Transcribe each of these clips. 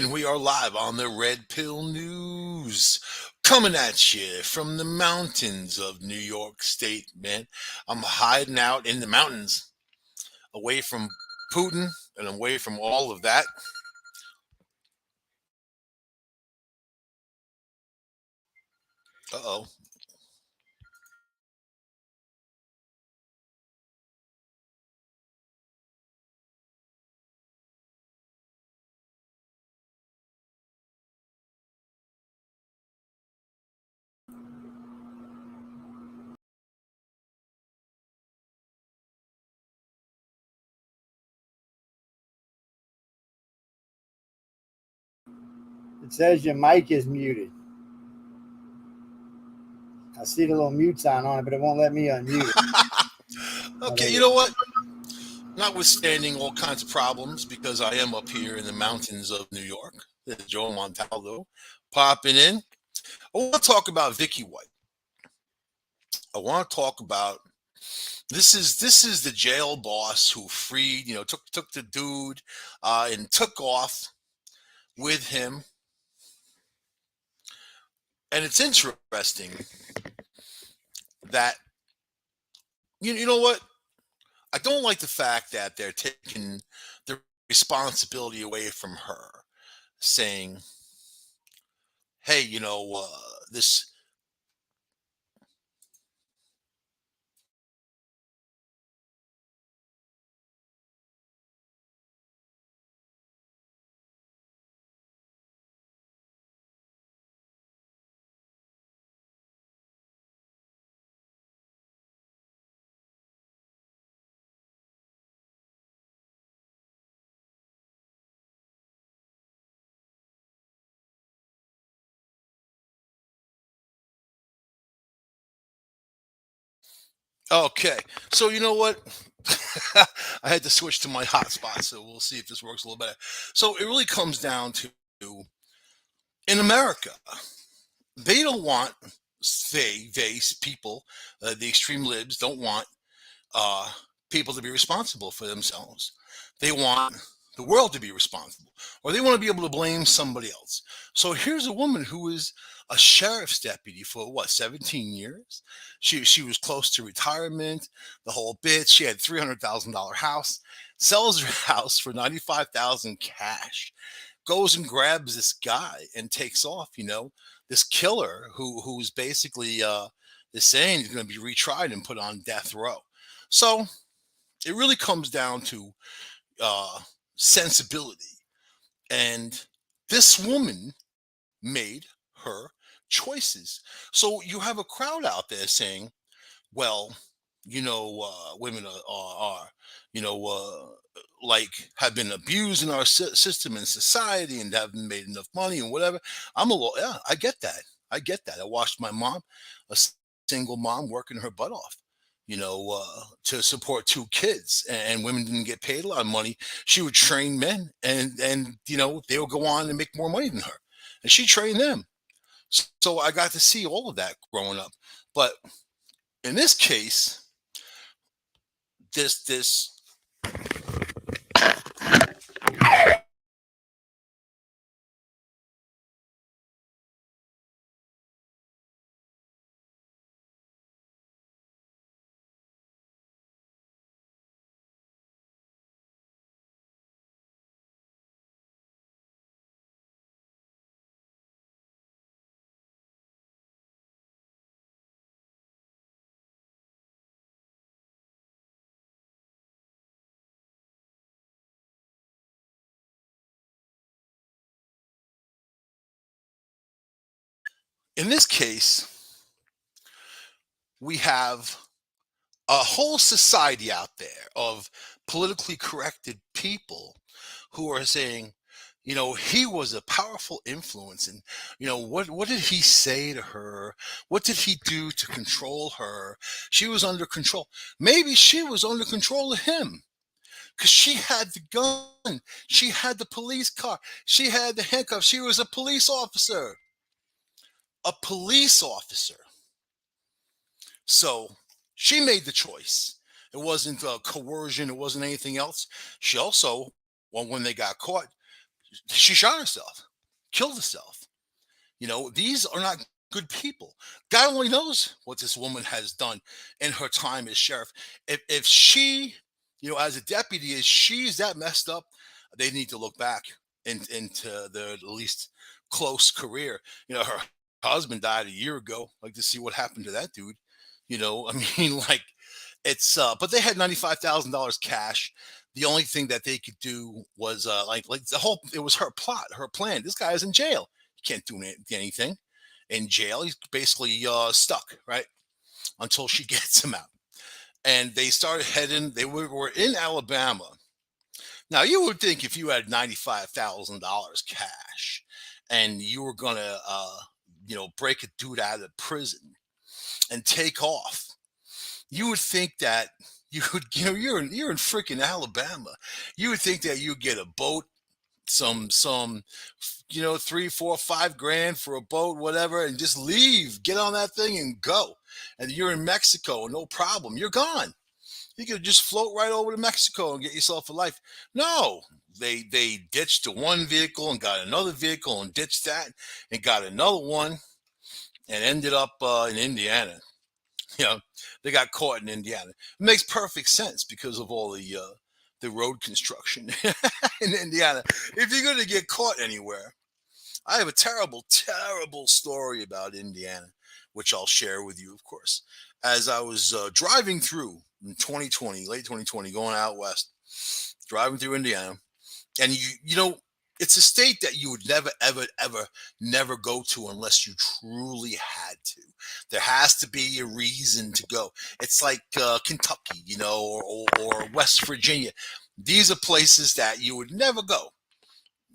And we are live on the Red Pill News, coming at you from the mountains of New York State, man. I'm hiding out in the mountains, away from Putin and away from all of that. Uh-oh. It says your mic is muted. I see the little mute sign on it, but it won't let me unmute it. Okay, you know what? Notwithstanding all kinds of problems, because I am up here in the mountains of New York, this is Joe Montaldo popping in. I want to talk about Vicky White. I want to talk about this is the jail boss who freed, took the dude and took off with him. And it's interesting that you know what? I don't like the fact that they're taking the responsibility away from her, saying, "Hey, this." Okay, so you know what? I had to switch to my hotspot, so we'll see if this works a little better. So it really comes down to, in America, they don't want they people, the extreme libs don't want uh, people to be responsible for themselves. They want the world to be responsible, or they want to be able to blame somebody else. So here's a woman who is a sheriff's deputy for what, 17 years. She was close to retirement, the whole bit. She had $300,000 house, sells her house for 95,000 cash, goes and grabs this guy and takes off. This killer who's basically is saying he's going to be retried and put on death row. So it really comes down to uh, sensibility. And this woman made her choices. So you have a crowd out there saying, well, women are like have been abused in our system and society and haven't made enough money and whatever. Yeah, I get that. I get that. I watched my mom, a single mom, working her butt off, to support two kids, and women didn't get paid a lot of money. She would train men, and they would go on and make more money than her, and she trained them. So I got to see all of that growing up. But in this case, this in this case, we have a whole society out there of politically corrected people who are saying, he was a powerful influence, and what did he say to her? What did he do to control her? She was under control. Maybe she was under control of him, because she had the gun, she had the police car, she had the handcuffs. She was a police officer. A police officer. So she made the choice. It wasn't coercion. It wasn't anything else. She also, well, when they got caught, She shot herself, killed herself. These are not good people. God only knows what this woman has done in her time as sheriff. If she, as a deputy, is she's that messed up, they need to look back into their at least close career. Her husband died a year ago. Like to see what happened to that dude. I mean, like but they had $95,000 cash. The only thing that they could do was like the whole it was her plot, her plan. This guy is in jail. He can't do anything in jail. He's basically stuck, right? Until she gets him out. And they started heading. They were in Alabama. Now you would think if you had $95,000 cash, and you were gonna break a dude out of prison and take off, you would think that you would you're in freaking Alabama. You would think that you get a boat, some 3, 4, 5 grand for a boat, whatever, and just leave, get on that thing and go. And you're in Mexico, no problem. You're gone. You could just float right over to Mexico and get yourself a life. No, they ditched the one vehicle and got another vehicle and ditched that and got another one and ended up in Indiana. You know, they got caught in Indiana. It makes perfect sense because of all the road construction in Indiana. If you're going to get caught anywhere, I have a terrible, terrible story about Indiana, which I'll share with you, of course. As I was driving through in 2020, late 2020, going out west, driving through Indiana, and it's a state that you would never, ever, ever, never go to unless you truly had to. There has to be a reason to go. It's like Kentucky, or West Virginia. These are places that you would never go.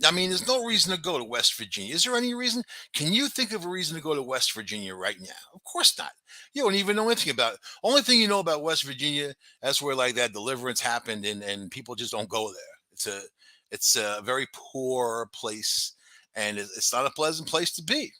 I mean, there's no reason to go to West Virginia. Is there any reason? Can you think of a reason to go to West Virginia right now? Of course not. You don't even know anything about it. Only thing you know about West Virginia, that's where like that deliverance happened, and people just don't go there. It's a very poor place, and it's not a pleasant place to be.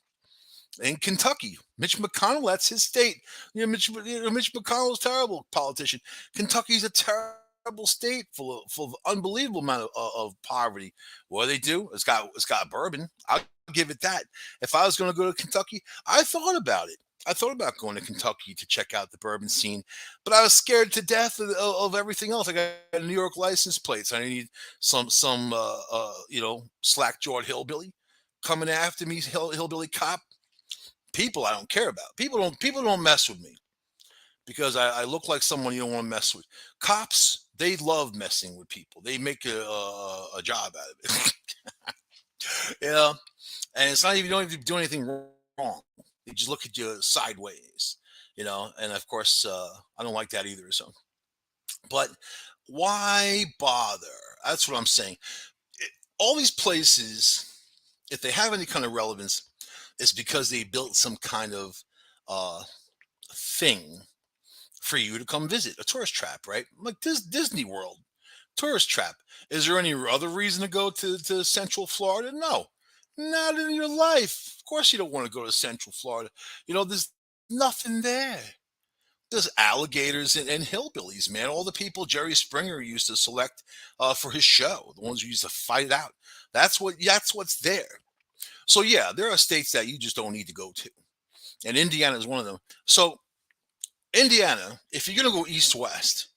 In Kentucky, Mitch McConnell, that's his state. Mitch McConnell's a terrible politician. Kentucky's a terrible state full of unbelievable amount of poverty. What do they do? It's got bourbon. I'll give it that. If I was going to go to Kentucky, I thought about it. I thought about going to Kentucky to check out the bourbon scene, but I was scared to death of everything else. I got New York license plates. I need some slack jawed hillbilly coming after me, hillbilly cop. People I don't care about. People don't mess with me because I look like someone you don't want to mess with. Cops, they love messing with people. They make a job out of it. you know, and it's not even, you don't even do anything wrong. They just look at you sideways. And of course I don't like that either. So, but why bother? That's what I'm saying. All these places, if they have any kind of relevance, is because they built some kind of uh, thing for you to come visit, a tourist trap, right? Like this Disney World, tourist trap. Is there any other reason to go to Central Florida? No, not in your life. Of course, you don't want to go to Central Florida. There's nothing there. There's alligators and hillbillies, man. All the people Jerry Springer used to select for his show, the ones who used to fight it out. That's what's there. So yeah, there are states that you just don't need to go to, and Indiana is one of them. So Indiana, if you're going to go east west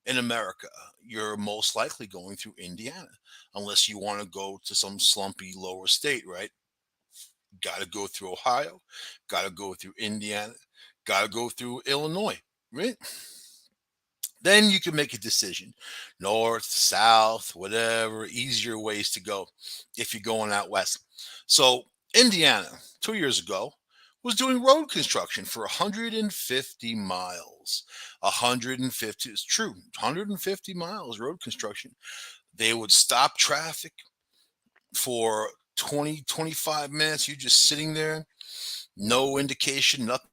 in America, you're most likely going through Indiana, unless you want to go to some slumpy lower state, right? Got to go through Ohio, got to go through Indiana, got to go through Illinois, right? Then you can make a decision, north, south, whatever, easier ways to go if you're going out west. So Indiana, 2 years ago, was doing road construction for 150 miles. 150, it's true, 150 miles road construction. They would stop traffic for 20, 25 minutes. You're just sitting there, no indication, nothing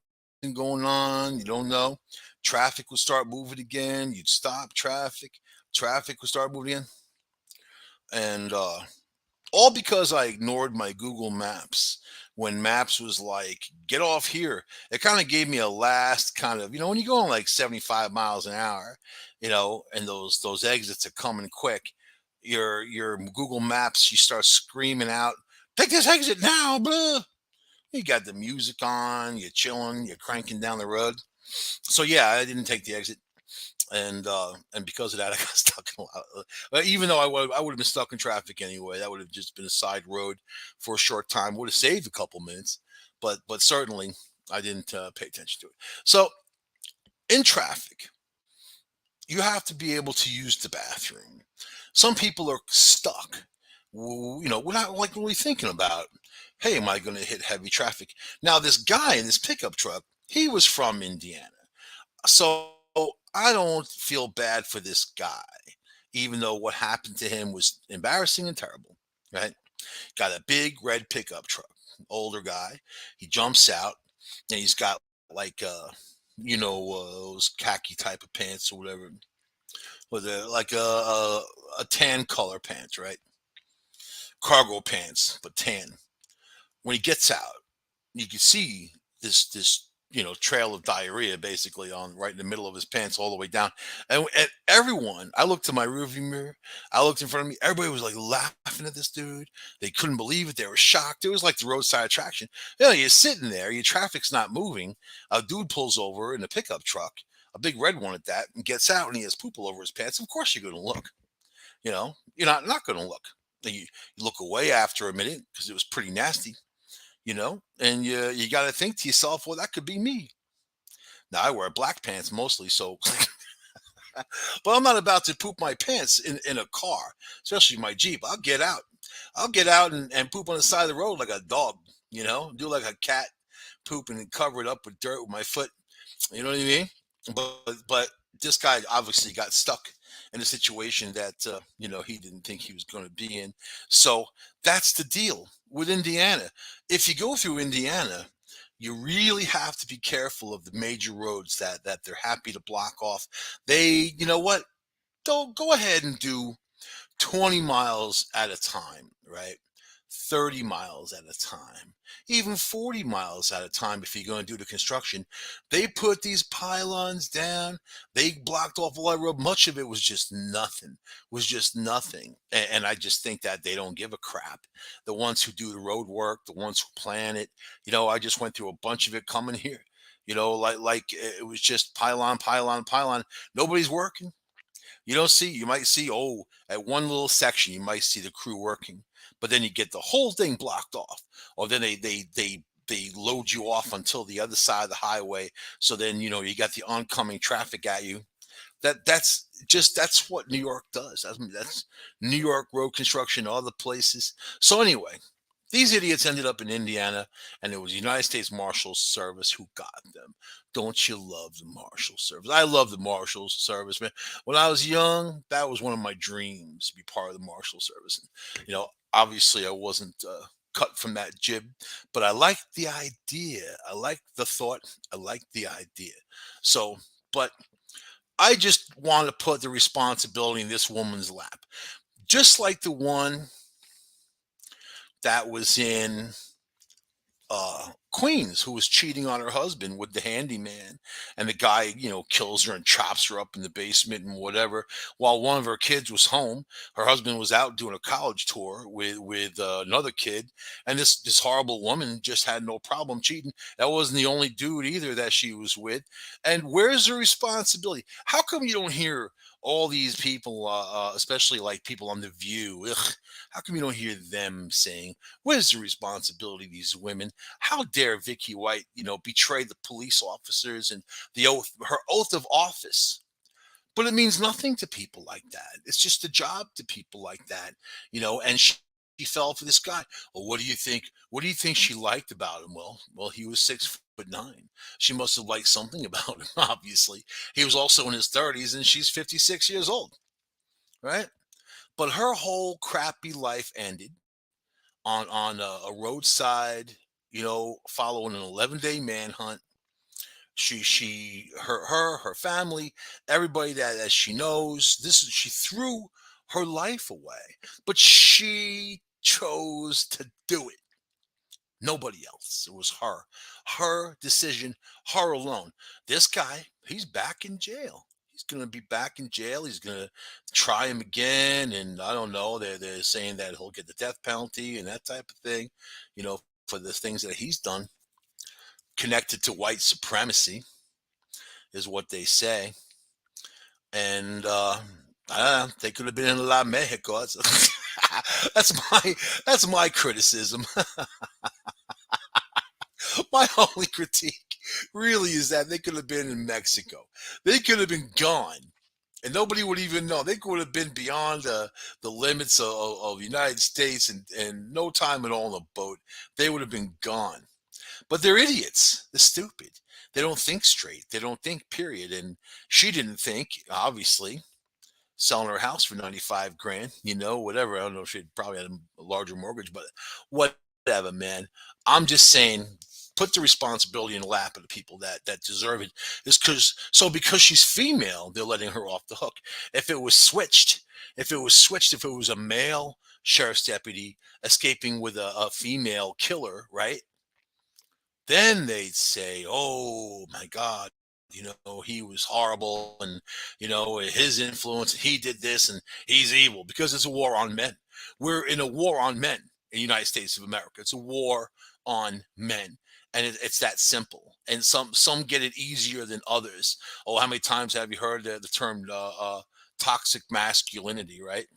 going on. You don't know. Traffic would start moving again. You'd stop traffic. Traffic would start moving again. And all because I ignored my Google Maps when Maps was like, get off here. It kind of gave me a last kind of, when you go on like 75 miles an hour, and those exits are coming quick. your Google Maps, you start screaming out, "Take this exit now!" Blah. You got the music on, you're chilling, you're cranking down the road. So yeah, I didn't take the exit, and because of that, I got stuck in a lot. But even though I would have been stuck in traffic anyway, that would have just been a side road for a short time. Would have saved a couple minutes, but certainly I didn't pay attention to it. So in traffic, you have to be able to use the bathroom. Some people are stuck. We're not like really thinking about, hey, am I going to hit heavy traffic? Now, this guy in this pickup truck, he was from Indiana. So I don't feel bad for this guy, even though what happened to him was embarrassing and terrible, right? Got a big red pickup truck, older guy. He jumps out and he's got like, those khaki type of pants or whatever, with a tan color pants, right? Cargo pants, but tan. When he gets out, you can see this trail of diarrhea basically on right in the middle of his pants all the way down, and everyone. I looked to my rearview mirror. I looked in front of me. Everybody was like laughing at this dude. They couldn't believe it. They were shocked. It was like the roadside attraction. You're sitting there. Your traffic's not moving. A dude pulls over in a pickup truck, a big red one at that, and gets out, and he has poop all over his pants. Of course you're going to look. You're not going to look. You look away after a minute because it was pretty nasty, and you got to think to yourself, well, that could be me. Now I wear black pants mostly, so but I'm not about to poop my pants in a car, especially my Jeep. I'll get out and poop on the side of the road like a dog, do like a cat, poop and cover it up with dirt with my foot. You know what I mean? But this guy obviously got stuck in a situation that he didn't think he was going to be in. So that's the deal with Indiana. If you go through Indiana, you really have to be careful of the major roads that they're happy to block off. They, you know what? Don't go ahead and do 20 miles at a time, right? 30 miles at a time, even 40 miles at a time if you're going to do the construction. They put these pylons down. They blocked off all that road. Much of it was just nothing. And I just think that they don't give a crap. The ones who do the road work, the ones who plan it, I just went through a bunch of it coming here. Like it was just pylon, pylon, pylon. Nobody's working. You might see, oh, at one little section, you might see the crew working, but then you get the whole thing blocked off, or then they load you off until the other side of the highway. So then, you got the oncoming traffic at you. That's what New York does. That's New York road construction, other places. So anyway, these idiots ended up in Indiana, and it was the United States Marshals Service who got them. Don't you love the Marshal Service? I love the Marshal Service, man. When I was young, that was one of my dreams to be part of the Marshal Service. And, obviously, I wasn't cut from that jib, but I liked the idea. I liked the thought. I liked the idea. So, but I just want to put the responsibility in this woman's lap, just like the one that was in Queens, who was cheating on her husband with the handyman, and the guy, kills her and chops her up in the basement and whatever. While one of her kids was home, her husband was out doing a college tour with another kid, and this horrible woman just had no problem cheating. That wasn't the only dude either that she was with. And where's the responsibility? How come you don't hear all these people, especially like people on the View? Ugh, how come you don't hear them saying, "Where's the responsibility of these women? How dare Vicky White, betray the police officers and her oath of office?" But it means nothing to people like that. It's just a job to people like that, And she fell for this guy. Well, what do you think? What do you think she liked about him? Well, he was 6'9". She must have liked something about him. Obviously, he was also in his 30s, and she's 56 years old, right? But her whole crappy life ended on a roadside, following an 11-day manhunt. Her family, everybody that she knows, she threw her life away, but she chose to do it. Nobody else. It was her decision, her alone. This guy, he's back in jail. He's going to be back in jail. He's going to try him again, and I don't know. They're saying that he'll get the death penalty and that type of thing, for the things that he's done connected to white supremacy is what they say. And I don't know, they could have been in La Mexico. That's my that's my criticism. My only critique really is that they could have been in Mexico. They could have been gone, and nobody would even know. They could have been beyond the limits of the United States, and no time at all on a boat. They would have been gone. But they're idiots. They're stupid. They don't think straight. They don't think, period. And she didn't think, obviously, selling her house for 95 grand, whatever. I don't know if she'd probably had a larger mortgage, but whatever, man. I'm just saying, put the responsibility in the lap of the people that deserve it. Is because she's female, they're letting her off the hook. If it was switched, if it was a male sheriff's deputy escaping with a female killer, right? Then they'd say, "Oh my God, he was horrible, and his influence, he did this, and he's evil," because it's a war on men. We're in a war on men in the United States of America. It's a war on men, and it's that simple. And some get it easier than others. Oh, how many times have you heard the term toxic masculinity? Right?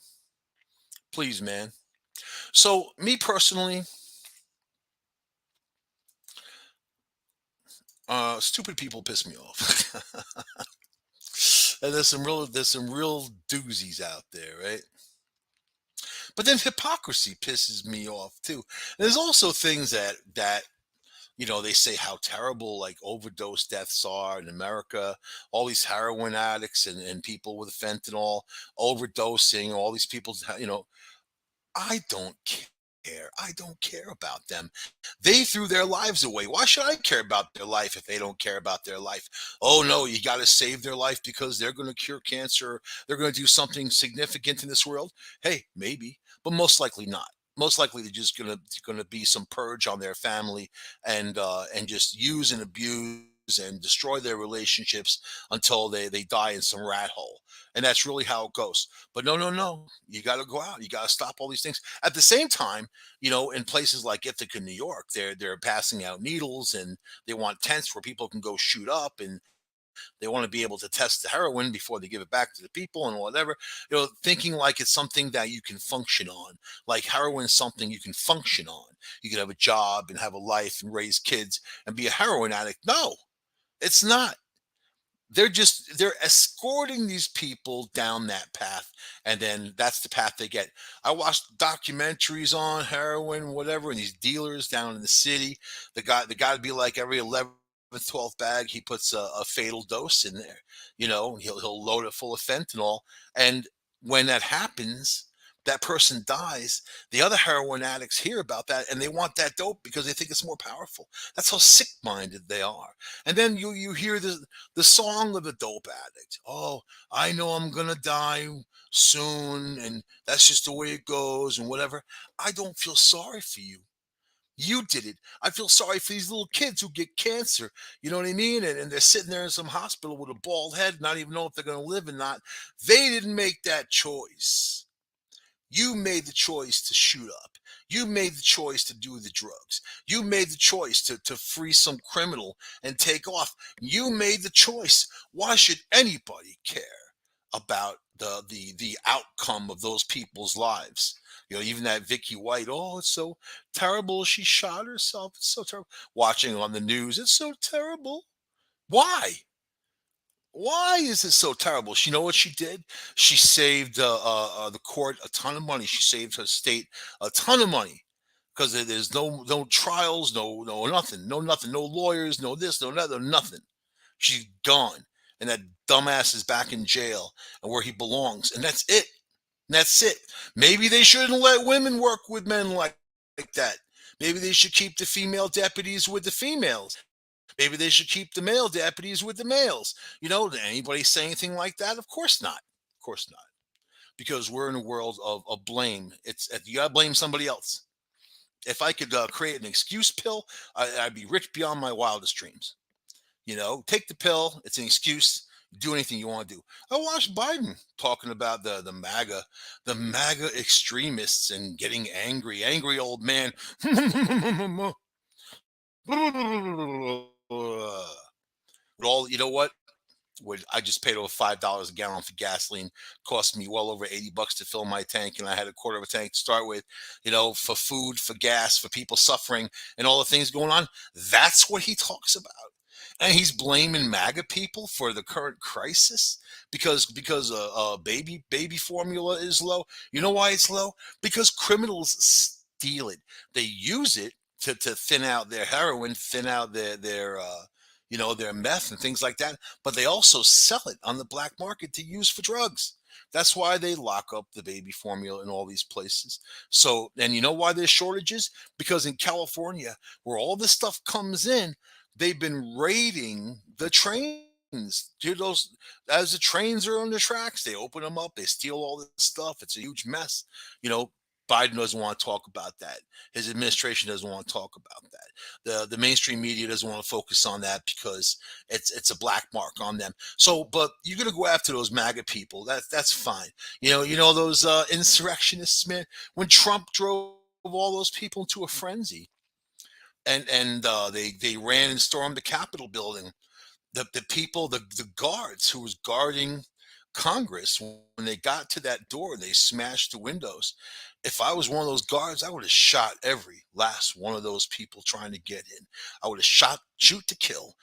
Please, man. So, me personally, stupid people piss me off. And there's some real doozies out there, right? But then hypocrisy pisses me off too. And there's also things that they say how terrible like overdose deaths are in America. All these heroin addicts and people with fentanyl overdosing. All these people, I don't care. I don't care about them. They threw their lives away. Why should I care about their life if they don't care about their life? Oh no, you got to save their life because they're going to cure cancer. They're going to do something significant in this world. Hey, maybe, but most likely not. Most likely they're just gonna be some purge on their family and just use and abuse and destroy their relationships until they die in some rat hole. And that's really how it goes. But no, no, no. You got to go out. You got to stop all these things. At the same time, in places like Ithaca, New York, they're passing out needles and they want tents where people can go shoot up and they want to be able to test the heroin before they give it back to the people and whatever. Thinking like it's something that you can function on. Like heroin is something you can function on. You can have a job and have a life and raise kids and be a heroin addict. No, it's not. They're escorting these people down that path, and then that's the path they get. I watched documentaries on heroin, whatever, and these dealers down in the city. The guy to be like every 11th, 12th bag, he puts a fatal dose in there. He'll load it full of fentanyl, and when that happens, that person dies. The other heroin addicts hear about that and they want that dope because they think it's more powerful. That's how sick minded they are. And then you hear the song of the dope addict. Oh, I know I'm gonna die soon, and that's just the way it goes, and whatever. I don't feel sorry for you. You did it. I feel sorry for these little kids who get cancer. You know what I mean? And they're sitting there in some hospital with a bald head, not even know if they're going to live or not. They didn't make that choice. You made the choice to shoot up. You made the choice to do the drugs. You made the choice to free some criminal and take off. You made the choice. Why should anybody care about the outcome of those people's lives? Even that Vicky White, oh, it's so terrible. She shot herself. It's so terrible. Watching on the news, it's so terrible. Why? Why is it so terrible? She know what she did? She saved the court a ton of money. She saved her state a ton of money because there's no trials, no nothing, no nothing, no lawyers, no this, no that, no nothing. She's gone, and that dumbass is back in jail and where he belongs, and that's it. And that's it. Maybe they shouldn't let women work with men like that. Maybe they should keep the female deputies with the females. Maybe they should keep the male deputies with the males. Did anybody say anything like that? Of course not. Of course not. Because we're in a world of blame. You gotta blame somebody else. If I could create an excuse pill, I'd be rich beyond my wildest dreams. Take the pill. It's an excuse. Do anything you want to do. I watched Biden talking about the MAGA extremists and getting angry, angry old man. All you know what? Would I just paid over $5 a gallon for gasoline? Cost me well over $80 to fill my tank, and I had a quarter of a tank to start with. For food, for gas, for people suffering, and all the things going on. That's what he talks about, and he's blaming MAGA people for the current crisis because baby formula is low. You know why it's low? Because criminals steal it. They use it to thin out their heroin, thin out their meth and things like that, but they also sell it on the black market to use for drugs. That's why they lock up the baby formula in all these places. So, and you know why there's shortages? Because in California, where all this stuff comes in, they've been raiding the trains. Dude, those as the trains are on the tracks, they open them up, they steal all this stuff. It's a huge mess. You know, Biden doesn't want to talk about that. His administration doesn't want to talk about that. The mainstream media doesn't want to focus on that because it's a black mark on them. So, but you're gonna go after those MAGA people. That's fine. Those insurrectionists, man. When Trump drove all those people into a frenzy, and they ran and stormed the Capitol building, the people, the guards who was guarding Congress, when they got to that door, they smashed the windows. If I was one of those guards, I would have shot every last one of those people trying to get in. I would have shoot to kill,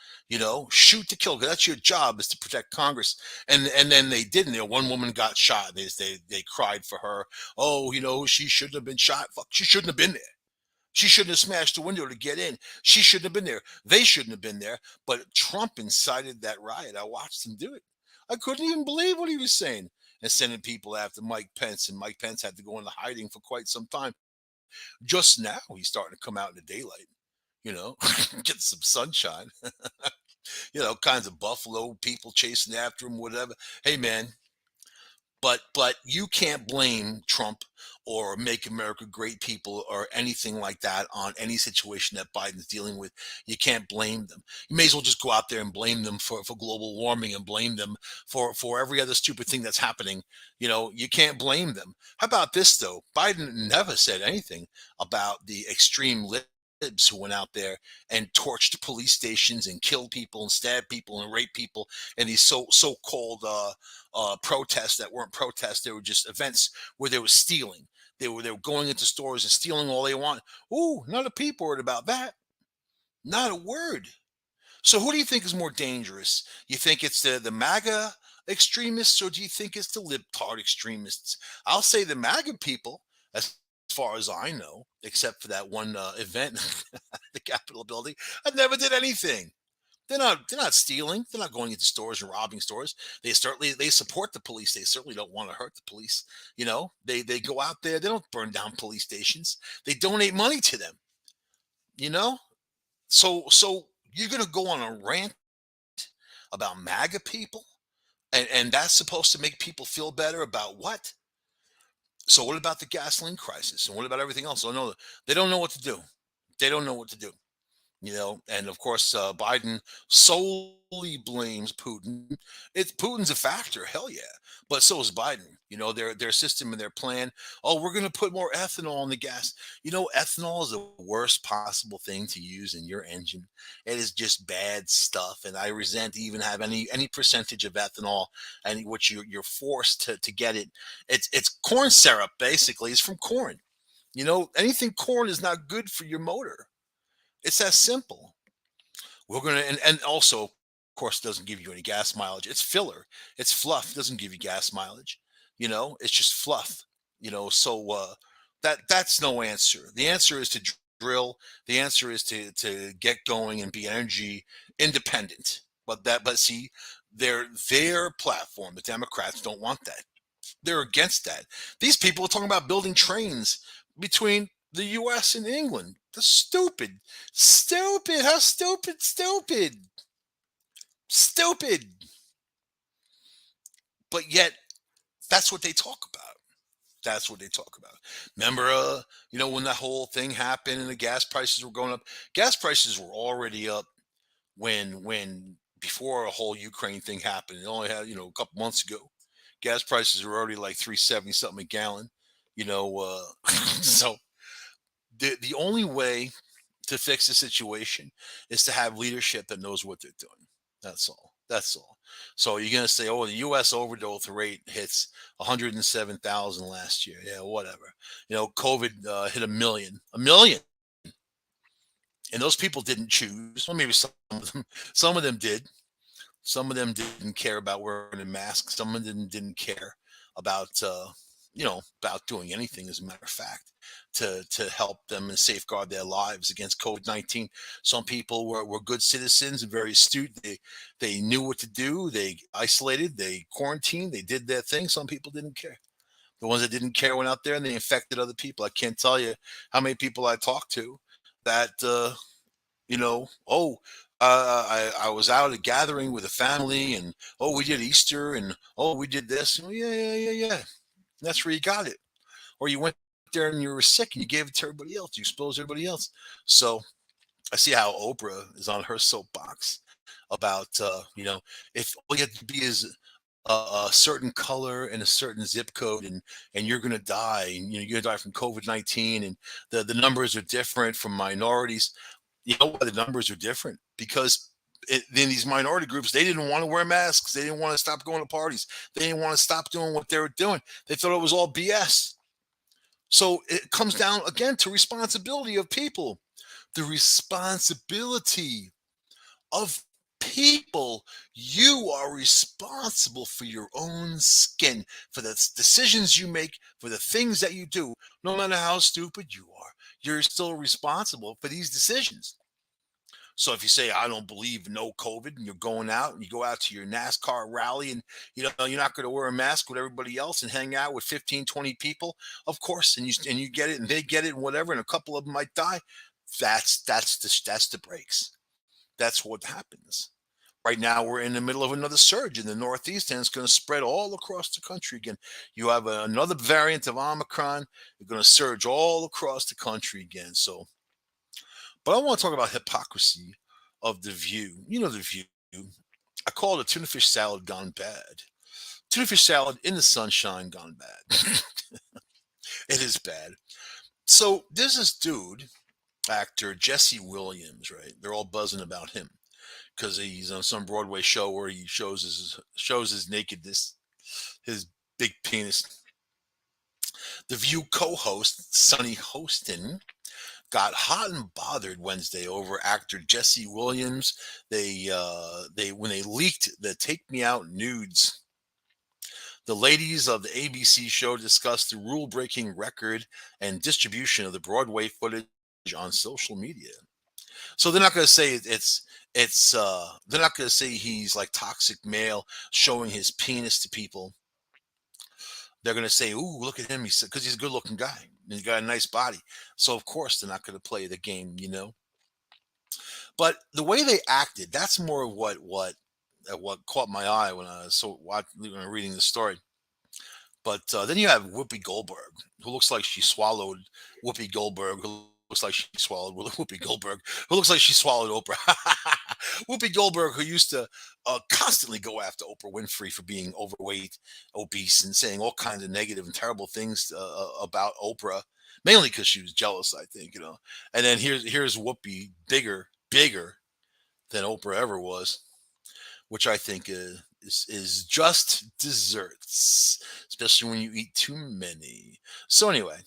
shoot to kill. 'Cause that's your job, is to protect Congress. And then they didn't. One woman got shot. They cried for her. Oh, she shouldn't have been shot. Fuck, she shouldn't have been there. She shouldn't have smashed the window to get in. She shouldn't have been there. They shouldn't have been there. But Trump incited that riot. I watched him do it. I couldn't even believe what he was saying and sending people after Mike Pence. And Mike Pence had to go into hiding for quite some time. Just now, he's starting to come out in the daylight, get some sunshine, kinds of buffalo people chasing after him, whatever. Hey, man, but you can't blame Trump or Make America Great people or anything like that on any situation that Biden's dealing with. You can't blame them. You may as well just go out there and blame them for global warming and blame them for every other stupid thing that's happening. You can't blame them. How about this though? Biden never said anything about the extreme libs who went out there and torched police stations and killed people and stabbed people and raped people and these so-called protests that weren't protests. They were just events where they were stealing. They were going into stores and stealing all they want. Ooh, not a peep word about that. Not a word. So who do you think is more dangerous? You think it's the MAGA extremists, or do you think it's the libtard extremists? I'll say the MAGA people, as far as I know, except for that one event, the Capitol building. I never did anything. They're not stealing. They're not going into stores and robbing stores. They support the police. They certainly don't want to hurt the police. They go out there. They don't burn down police stations. They donate money to them. You know. So you're gonna go on a rant about MAGA people, and that's supposed to make people feel better about what? So what about the gasoline crisis? And what about everything else? Oh no, they don't know what to do. They don't know what to do. And of course, Biden solely blames Putin. It's Putin's a factor, hell yeah, but so is Biden. Their system and their plan. Oh, we're going to put more ethanol in the gas. Ethanol is the worst possible thing to use in your engine. It is just bad stuff, and I resent to even have any percentage of ethanol, and which you're forced to get it. It's corn syrup basically. It's from corn. Anything corn is not good for your motor. It's that simple. We're gonna and also, of course, doesn't give you any gas mileage. It's filler. It's fluff. It doesn't give you gas mileage. It's just fluff. So that's no answer. The answer is to drill. The answer is to get going and be energy independent. But see, their platform, the Democrats don't want that. They're against that. These people are talking about building trains between the U.S. and England. That's stupid. Stupid. How stupid? Stupid. Stupid. But yet, that's what they talk about. That's what they talk about. Remember, when that whole thing happened and the gas prices were going up. Gas prices were already up when before a whole Ukraine thing happened. It only had, a couple months ago. Gas prices are already like 370 something a gallon. So the only way to fix the situation is to have leadership that knows what they're doing. That's all. That's all. So you're gonna say, oh, the U.S. overdose rate hits 107,000 last year. Yeah, whatever. COVID hit a million, and those people didn't choose. Well, maybe some of them did. Some of them didn't care about wearing a mask. Some of them didn't care about about doing anything. As a matter of fact, to help them and safeguard their lives against COVID-19. Some people were good citizens and very astute. They knew what to do. They isolated. They quarantined. They did their thing. Some people didn't care. The ones that didn't care went out there and they infected other people. I can't tell you how many people I talked to that oh, I was out at a gathering with a family, and oh, we did Easter, and oh, we did this. Oh, yeah, yeah, yeah, yeah. That's where you got it. Or you went there and you were sick and you gave it to everybody else. You exposed everybody else. So I see how Oprah is on her soapbox about if all you have to be is a certain color and a certain zip code, and you're going to die, and you're going to die from COVID-19, and the numbers are different from minorities. You know why the numbers are different? Because in these minority groups, they didn't want to wear masks. They didn't want to stop going to parties. They didn't want to stop doing what they were doing. They thought it was all BS. So it comes down again to responsibility of people. The responsibility of people. You are responsible for your own skin, for the decisions you make, for the things that you do. No matter how stupid you are, you're still responsible for these decisions. So if you say I don't believe no COVID, and you're going out and you go out to your NASCAR rally, and you're not going to wear a mask with everybody else and hang out with 15, 20 people, of course, and you get it and they get it and whatever, and a couple of them might die. That's the breaks. That's what happens. Right now, we're in the middle of another surge in the Northeast, and it's going to spread all across the country again. You have another variant of Omicron. You're going to surge all across the country again. So, but I want to talk about hypocrisy of the View. You know the View. I call it a tuna fish salad gone bad. Tuna fish salad in the sunshine gone bad. It is bad. So there's this dude, actor Jesse Williams, right? They're all buzzing about him because he's on some Broadway show where he shows his nakedness, his big penis. The View co-host Sonny Hostin got hot and bothered Wednesday over actor Jesse Williams. They when they leaked the "Take Me Out" nudes. The ladies of the ABC show discussed the rule-breaking record and distribution of the Broadway footage on social media. So they're not going to say they're not going to say he's like toxic male showing his penis to people. They're going to say, "Ooh, look at him," because he's a good-looking guy. And he's got a nice body. So of course they're not going to play the game. But the way they acted, that's more of what caught my eye when I was reading the story. But then you have Whoopi Goldberg, who looks like she swallowed Whoopi Goldberg, who looks like she swallowed Whoopi Goldberg, who looks like she swallowed Oprah. Whoopi Goldberg, who used to constantly go after Oprah Winfrey for being overweight, obese, and saying all kinds of negative and terrible things about Oprah, mainly because she was jealous, I think. And then here's Whoopi, bigger than Oprah ever was, which I think is just desserts, especially when you eat too many. So anyway,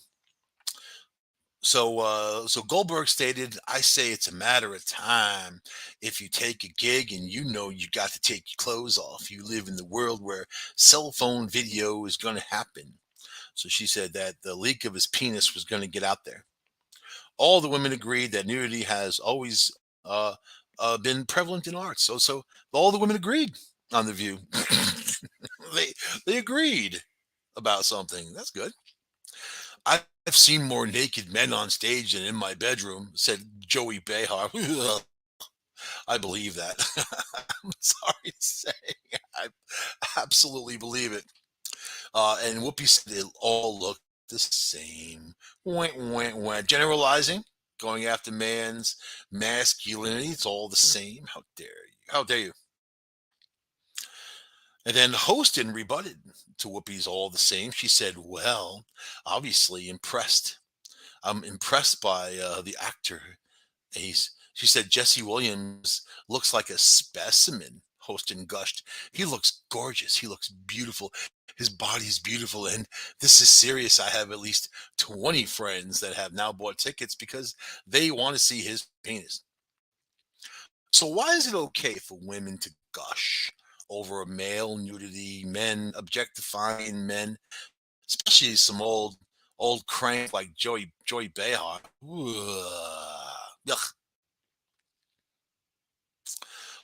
so Goldberg stated, "I say it's a matter of time. If you take a gig and you got to take your clothes off, you live in the world where cell phone video is going to happen." So she said that the leak of his penis was going to get out there. All the women agreed that nudity has always uh, been prevalent in art. So all the women agreed on the View. they they agreed about something. That's good. I've seen more naked men on stage than in my bedroom," said Joey Behar. I believe that. I'm sorry to say. I absolutely believe it. And Whoopi said it all looked the same. Went. Generalizing, going after man's masculinity. It's all the same. How dare you? How dare you? And then Hostin rebutted to Whoopi's all the same. She said, "Well, obviously impressed. I'm impressed by the actor. She said Jesse Williams looks like a specimen." Hostin gushed. "He looks gorgeous. He looks beautiful. His body's beautiful. And this is serious. I have at least 20 friends that have now bought tickets because they want to see his penis." So why is it okay for women to gush over a male nudity, men objectifying men, especially some old crank like Joey Behar? Yuck.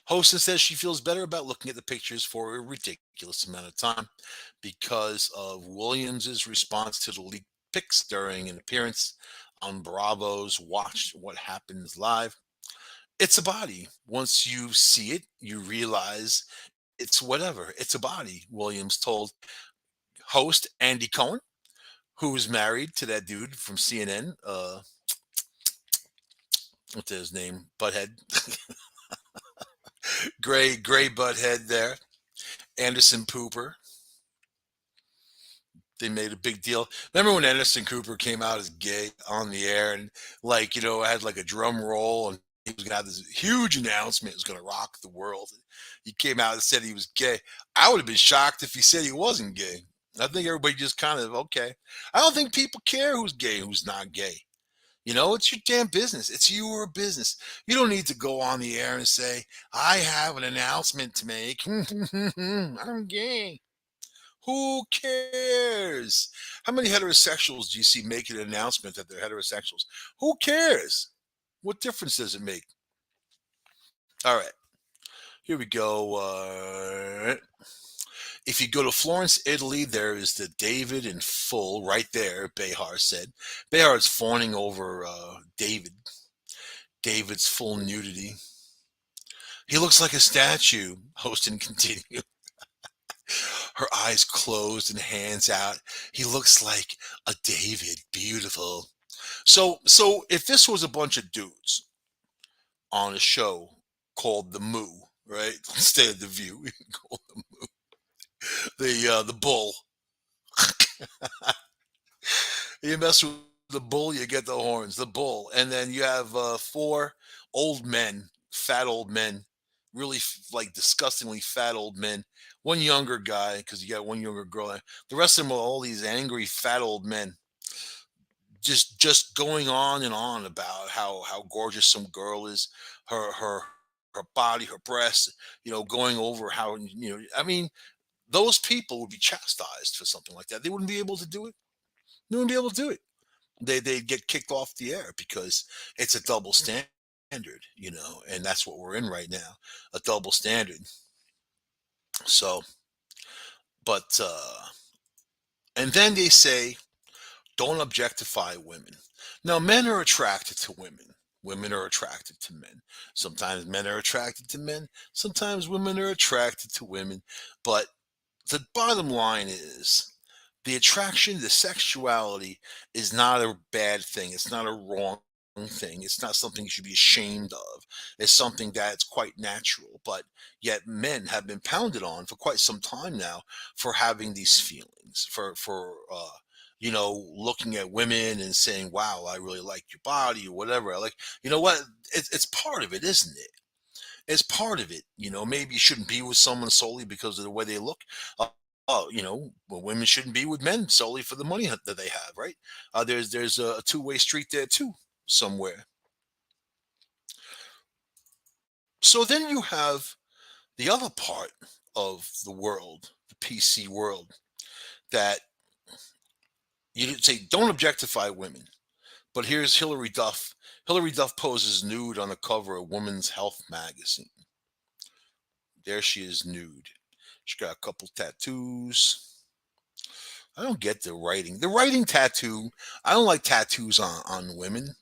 Hostess says she feels better about looking at the pictures for a ridiculous amount of time because of Williams's response to the leaked pics during an appearance on Bravo's Watch What Happens Live. It's a body. Once you see it, you realize it's whatever. It's a body, Williams told host Andy Cohen, who's married to that dude from CNN. What's his name? Butthead. Gray butthead there. Anderson Cooper. They made a big deal. Remember when Anderson Cooper came out as gay on the air and had like a drum roll and he was gonna have this huge announcement. It was gonna rock the world. He came out and said he was gay. I would have been shocked if he said he wasn't gay. I think everybody just kind of okay. I don't think people care who's gay, who's not gay. It's your damn business. It's your business. You don't need to go on the air and say, "I have an announcement to make. I'm gay." Who cares? How many heterosexuals do you see making an announcement that they're heterosexuals? Who cares? What difference does it make? All right, here we go. If you go to Florence, Italy, there is the David in full right there, Behar said. Behar is fawning over David's full nudity. "He looks like a statue," Hostin continued, her eyes closed and hands out. "He looks like a David, beautiful." So if this was a bunch of dudes on a show called The Moo, right? Instead of The View, we can call the Bull. You mess with the bull, you get the horns. The Bull, and then you have four old men, fat old men, really like disgustingly fat old men. One younger guy, because you got one younger girl. The rest of them are all these angry fat old men, just going on and on about how gorgeous some girl is, her body, her breasts. Going over how I mean, those people would be chastised for something like that. They wouldn't be able to do it. They wouldn't be able to do it. They'd get kicked off the air because it's a double standard, and that's what we're in right now, a double standard. So, but and then they say, don't objectify women. Now, men are attracted to women. Women are attracted to men. Sometimes men are attracted to men. Sometimes women are attracted to women. But the bottom line is the attraction, the sexuality is not a bad thing. It's not a wrong thing. It's not something you should be ashamed of. It's something that's quite natural. But yet men have been pounded on for quite some time now for having these feelings, for looking at women and saying, "Wow, I really like your body," or whatever. I like, what? It's part of it, isn't it? It's part of it. Maybe you shouldn't be with someone solely because of the way they look. Well, women shouldn't be with men solely for the money that they have, right? There's a two-way street there too, somewhere. So then you have the other part of the world, the PC world, that you say don't objectify women. But here's Hillary Duff. Hillary Duff poses nude on the cover of Women's Health magazine. There she is nude. She got a couple tattoos. I don't get the writing. The writing tattoo. I don't like tattoos on women.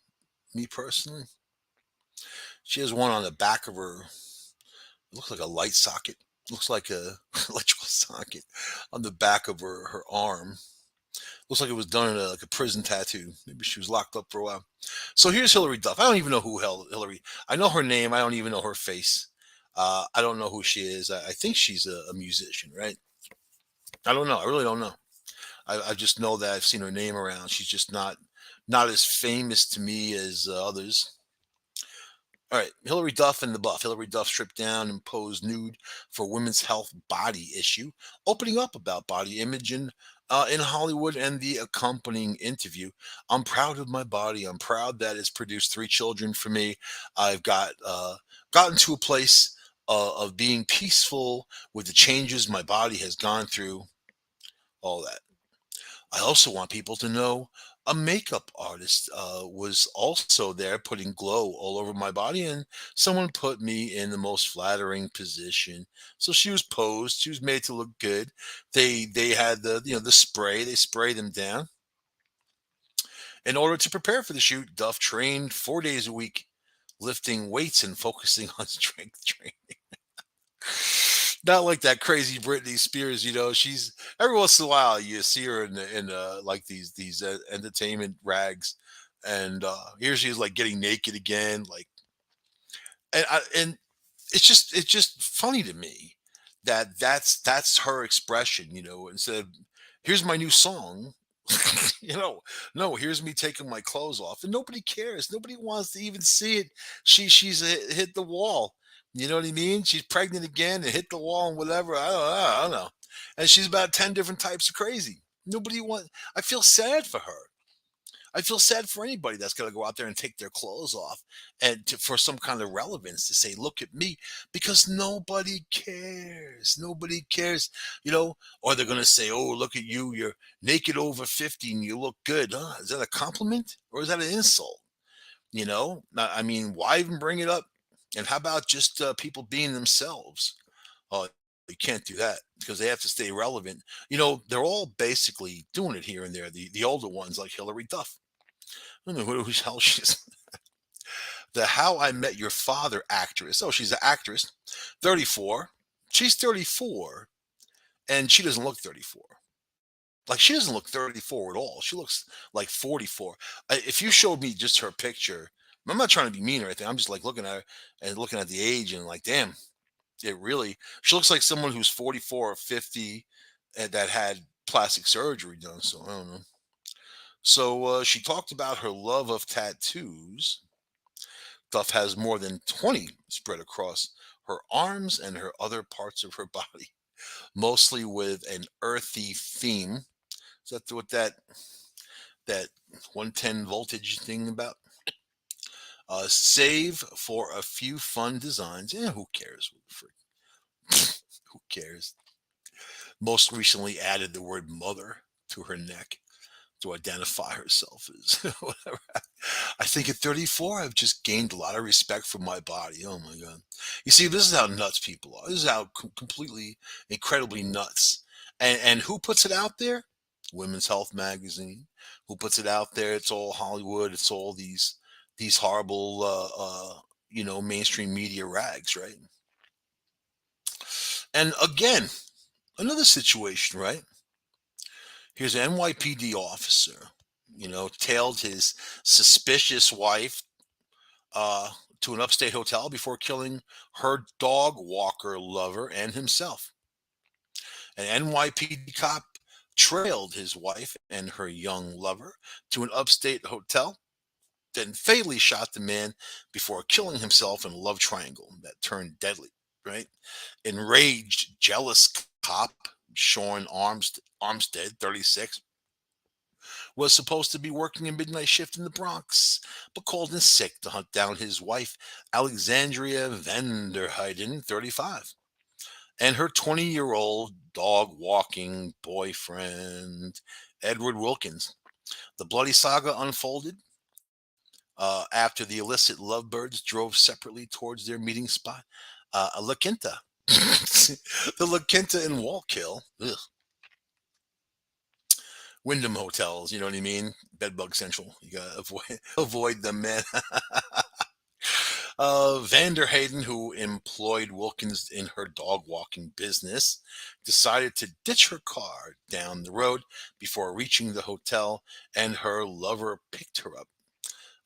Me personally. She has one on the back of her. It looks like a light socket. Looks like a electrical socket on the back of her arm. Looks like it was done in like a prison tattoo. Maybe she was locked up for a while. So here's Hillary Duff. I don't even know who Hillary. I know her name. I don't even know her face. I don't know who she is. I think she's a musician, right? I don't know. I really don't know. I just know that I've seen her name around. She's just not as famous to me as others. All right, Hillary Duff and the Buff. Hillary Duff stripped down and posed nude for women's health body issue, opening up about body image in Hollywood and the accompanying interview. I'm proud of my body. I'm proud that it's produced three children for me. I've gotten to a place of being peaceful with the changes my body has gone through. All that. I also want people to know a makeup artist was also there putting glow all over my body, and someone put me in the most flattering position. So she was posed, she was made to look good. They had the spray, they sprayed them down. In order to prepare for the shoot, Duff trained 4 days a week, lifting weights and focusing on strength training. Not like that crazy Britney Spears, she's every once in a while you see her in like these entertainment rags, and here she is like getting naked again, like, and it's just funny to me that that's her expression, instead of here's my new song. you know no, here's me taking my clothes off, and nobody cares, nobody wants to even see it. She's hit the wall, you know what I mean? She's pregnant again and hit the wall and whatever. I don't know. And she's about 10 different types of crazy. Nobody want I feel sad for her. I feel sad for anybody that's going to go out there and take their clothes off for some kind of relevance to say, look at me, because nobody cares. Nobody cares, or they're going to say, oh, look at you. You're naked over 50 and you look good. Huh? Is that a compliment or is that an insult? I mean, why even bring it up? And how about just people being themselves? Oh, you can't do that because they have to stay relevant. They're all basically doing it here and there. The older ones like Hillary Duff. I don't know who the hell she's. The How I Met Your Father actress. Oh, she's an actress. 34. She's 34, and she doesn't look 34. Like, she doesn't look 34 at all. She looks like 44. If you showed me just her picture, I'm not trying to be mean or anything. I'm just like looking at her and looking at the age and like, damn, she looks like someone who's 44 or 50 and that had plastic surgery done. So I don't know. So she talked about her love of tattoos. Duff has more than 20 spread across her arms and her other parts of her body, mostly with an earthy theme. Is that what that 110 voltage thing about? Save for a few fun designs. Yeah, who cares? Who cares? Most recently added the word mother to her neck to identify herself as whatever. I think at 34, I've just gained a lot of respect for my body. Oh my God. You see, this is how nuts people are. This is how completely, incredibly nuts. And who puts it out there? Women's Health Magazine. Who puts it out there? It's all Hollywood. It's all these horrible, mainstream media rags, right? And again, another situation, right? Here's an NYPD officer, tailed his suspicious wife uh, to an upstate hotel before killing her dog walker lover and himself. An NYPD cop trailed his wife and her young lover to an upstate hotel, then fatally shot the man before killing himself in a love triangle that turned deadly. Right? Enraged, jealous cop Sean Armstead, 36, was supposed to be working a midnight shift in the Bronx, but called in sick to hunt down his wife, Alexandria Vanderheiden, 35, and her 20-year-old dog walking boyfriend, Edward Wilkins. The bloody saga unfolded after the illicit lovebirds drove separately towards their meeting spot, La Quinta. The La Quinta in Wallkill. Ugh. Wyndham hotels, you know what I mean? Bedbug Central. You gotta avoid avoid them, man. Vanderhayden, who employed Wilkins in her dog walking business, decided to ditch her car down the road before reaching the hotel, and her lover picked her up.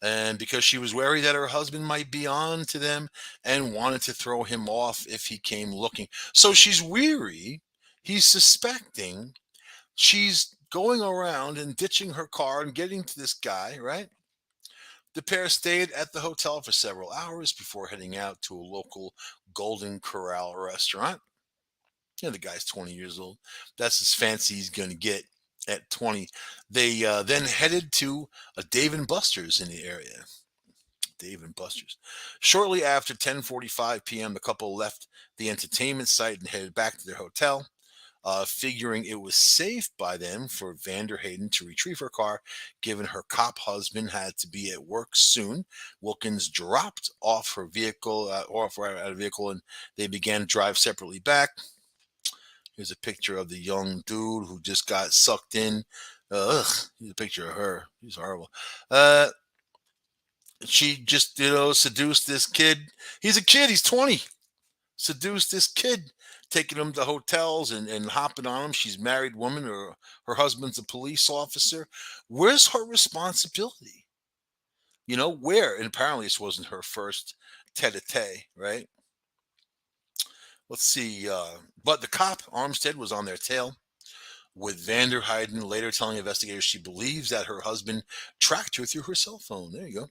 And because she was worried that her husband might be on to them and wanted to throw him off if he came looking. So she's weary. He's suspecting. She's going around and ditching her car and getting to this guy, right? The pair stayed at the hotel for several hours before heading out to a local Golden Corral restaurant. The guy's 20 years old. That's as fancy he's going to get at 20. They then headed to a Dave and Buster's in the area. Dave and Buster's. Shortly after 10:45 p.m., the couple left the entertainment site and headed back to their hotel, figuring it was safe by then for Vander Hayden to retrieve her car, given her cop husband had to be at work soon. Wilkins dropped off her vehicle, off right out of the vehicle, and they began to drive separately back. Here's a picture of the young dude who just got sucked in. Here's a picture of her. She's horrible. Uh, she just, seduced this kid. He's a kid. He's 20. Seduced this kid, taking him to hotels and hopping on him. She's a married woman, or her husband's a police officer. Where's her responsibility? Where? And apparently this wasn't her first tete-a-tete, right? Let's see. But the cop, Armstead, was on their tail, with Vander Hayden later telling investigators she believes that her husband tracked her through her cell phone. There you go.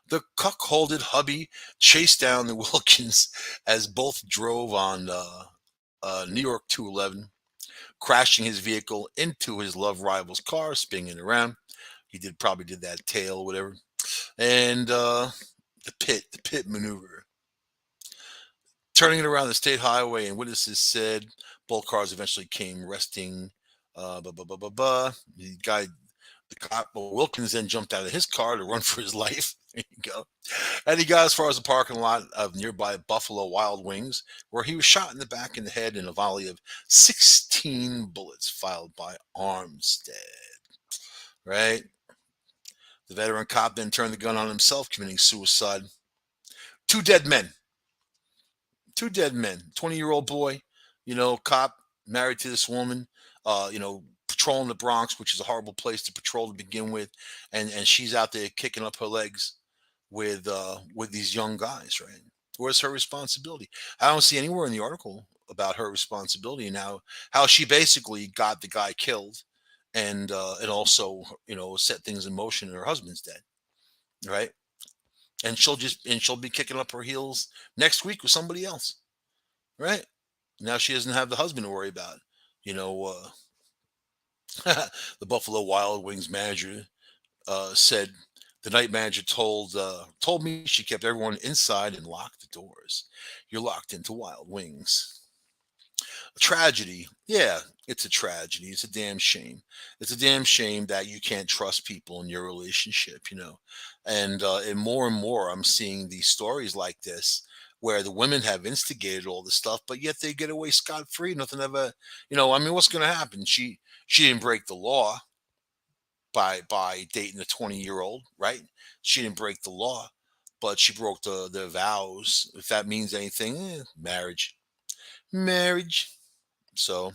The cuckolded hubby chased down the Wilkins as both drove on New York 211, crashing his vehicle into his love rival's car, spinning around. He probably did that tail, whatever. And the pit maneuver. Turning it around the state highway, and witnesses said both cars eventually came resting. The guy, the cop, Wilkins, then jumped out of his car to run for his life. There you go. And he got as far as the parking lot of nearby Buffalo Wild Wings, where he was shot in the back and the head in a volley of 16 bullets fired by Armstead. Right? The veteran cop then turned the gun on himself, committing suicide. Two dead men. 20-year-old boy, cop, married to this woman, patrolling the Bronx, which is a horrible place to patrol to begin with, and she's out there kicking up her legs with these young guys, right? Where's her responsibility? I don't see anywhere in the article about her responsibility and how she basically got the guy killed, and also set things in motion, and her husband's dead, right? And she'll be kicking up her heels next week with somebody else, right? Now she doesn't have the husband to worry about. You know, the Buffalo Wild Wings manager said the night manager told me she kept everyone inside and locked the doors. You're locked into Wild Wings. A tragedy. Yeah, it's a tragedy. It's a damn shame. It's a damn shame that you can't trust people in your relationship, and more I'm seeing these stories like this where the women have instigated all this stuff, but yet they get away scot free. Nothing ever, I mean, what's going to happen? She didn't break the law by dating a 20-year-old, right? She didn't break the law, but she broke the vows. If that means anything, marriage. So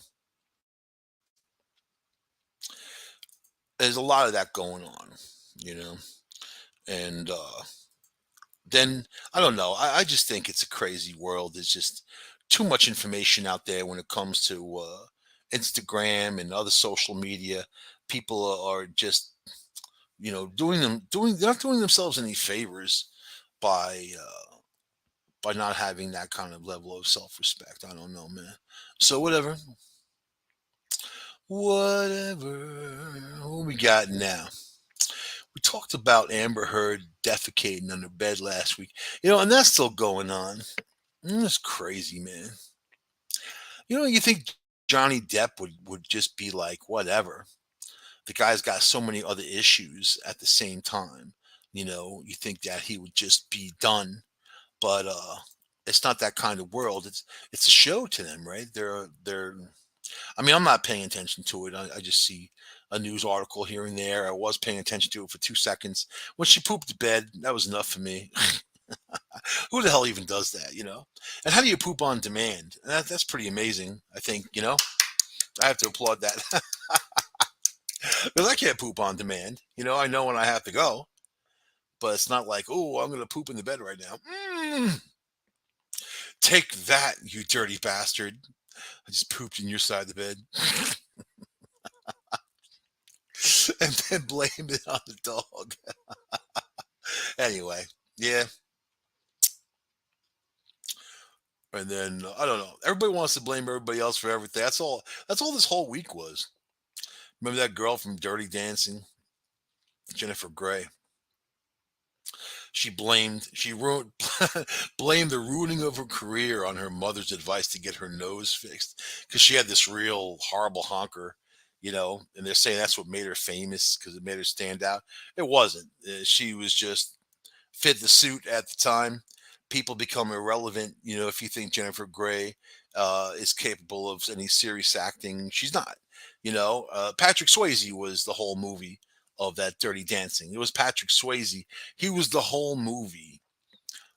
there's a lot of that going on, you know, and then I don't know. I just think it's a crazy world. There's just too much information out there when it comes to Instagram and other social media. People are just they're not doing themselves any favors by by not having that kind of level of self-respect. I don't know, man. So whatever. What we got now? We talked about Amber Heard defecating under bed last week, and that's still going on. It's crazy, man. You think Johnny Depp would just be like, whatever. The guy's got so many other issues at the same time. You think that he would just be done, but it's not that kind of world. It's a show to them, right? They're. I mean, I'm not paying attention to it. I just see a news article here and there. I was paying attention to it for 2 seconds. When she pooped the bed, that was enough for me. Who the hell even does that, And how do you poop on demand? That's pretty amazing, I think, I have to applaud that. Because I can't poop on demand. I know when I have to go. but it's not like, oh, I'm gonna poop in the bed right now. Take that, you dirty bastard! I just pooped in your side of the bed, and then blame it on the dog. Anyway, yeah, and then I don't know. Everybody wants to blame everybody else for everything. That's all. That's all this whole week was. Remember that girl from Dirty Dancing, Jennifer Grey? She ruined blamed the ruining of her career on her mother's advice to get her nose fixed because she had this real horrible honker, and they're saying that's what made her famous because it made her stand out. It wasn't. She was just fit the suit at the time. People become irrelevant, if you think Jennifer Grey is capable of any serious acting. She's not. Patrick Swayze was the whole movie of that Dirty Dancing. It was Patrick Swayze. He was the whole movie.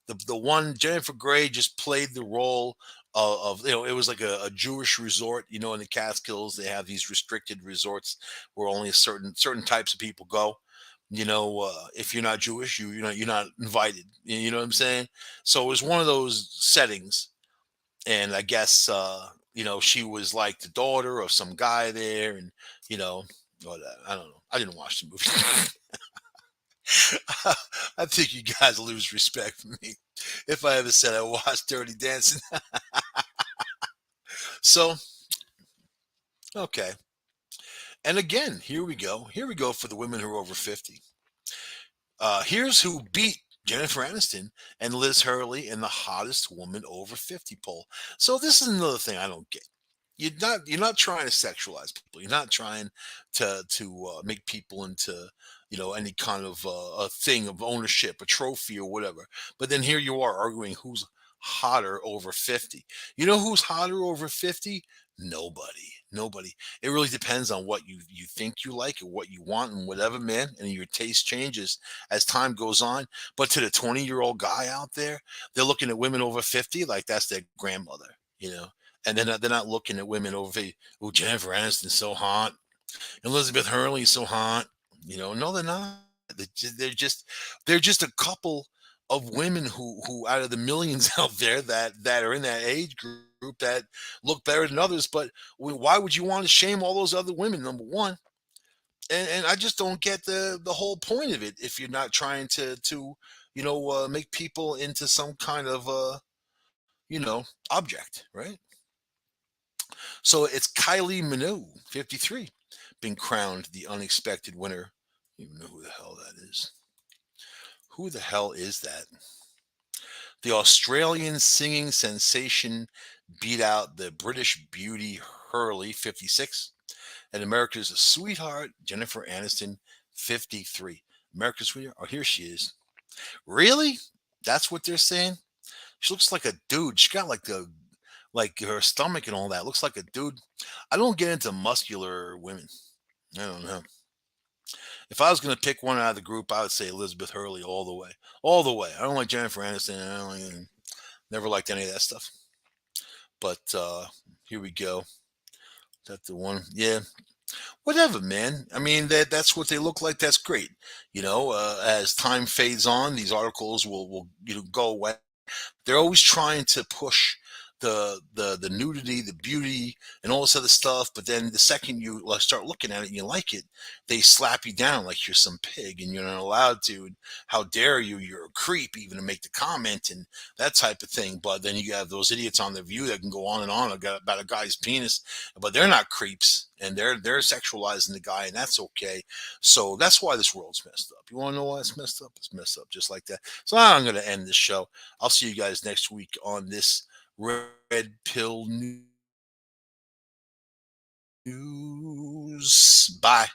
The one Jennifer Grey just played the role of it was like a Jewish resort. In the Catskills they have these restricted resorts where only a certain types of people go. If you're not Jewish, you're not invited. You know what I'm saying? So it was one of those settings, and I guess she was like the daughter of some guy there, and you know, I don't know. I didn't watch the movie. I think you guys lose respect for me if I ever said I watched Dirty Dancing. So okay, and again, here we go. Here we go for the women who are over 50. Here's who beat Jennifer Aniston and Liz Hurley in the hottest woman over 50 poll. So this is another thing I don't get. You're not trying to sexualize people. You're not trying to make people into any kind of a thing of ownership, a trophy or whatever. But then here you are arguing who's hotter over 50. You know who's hotter over 50? Nobody. It really depends on what you think you like and what you want and whatever, man. And your taste changes as time goes on. But to the 20-year-old guy out there, they're looking at women over 50 like that's their grandmother, you know. And they're not looking at women over 50. Oh, Jennifer Aniston's so hot. Elizabeth Hurley's so hot. No, they're not. They're just a couple of women who out of the millions out there that are in that age group that look better than others. But why would you want to shame all those other women? Number one, and I just don't get the whole point of it if you're not trying to make people into some kind of object, right? So it's Kylie Minogue, 53, been crowned the unexpected winner. I don't even know who the hell that is. Who the hell is that? The Australian singing sensation beat out the British beauty Hurley, 56, and America's sweetheart Jennifer Aniston, 53. America's sweetheart. Oh, here she is. Really? That's what they're saying? She looks like a dude. She got like her stomach and all that. Looks like a dude. I don't get into muscular women. I don't know. If I was going to pick one out of the group, I would say Elizabeth Hurley all the way. All the way. I don't like Jennifer Aniston. Never liked any of that stuff. But here we go. Is that the one? Yeah. Whatever, man. I mean, that's what they look like. That's great. As time fades on, these articles will go away. They're always trying to push the nudity, the beauty, and all this other stuff. But then the second you start looking at it and you like it, they slap you down like you're some pig and you're not allowed to. And how dare you? You're a creep even to make the comment and that type of thing. But then you have those idiots on the View that can go on and on about a guy's penis, but they're not creeps and they're sexualizing the guy, and that's okay. So that's why this world's messed up. You want to know why it's messed up? It's messed up just like that. So I'm going to end this show. I'll see you guys next week on this Red Pill News. Bye.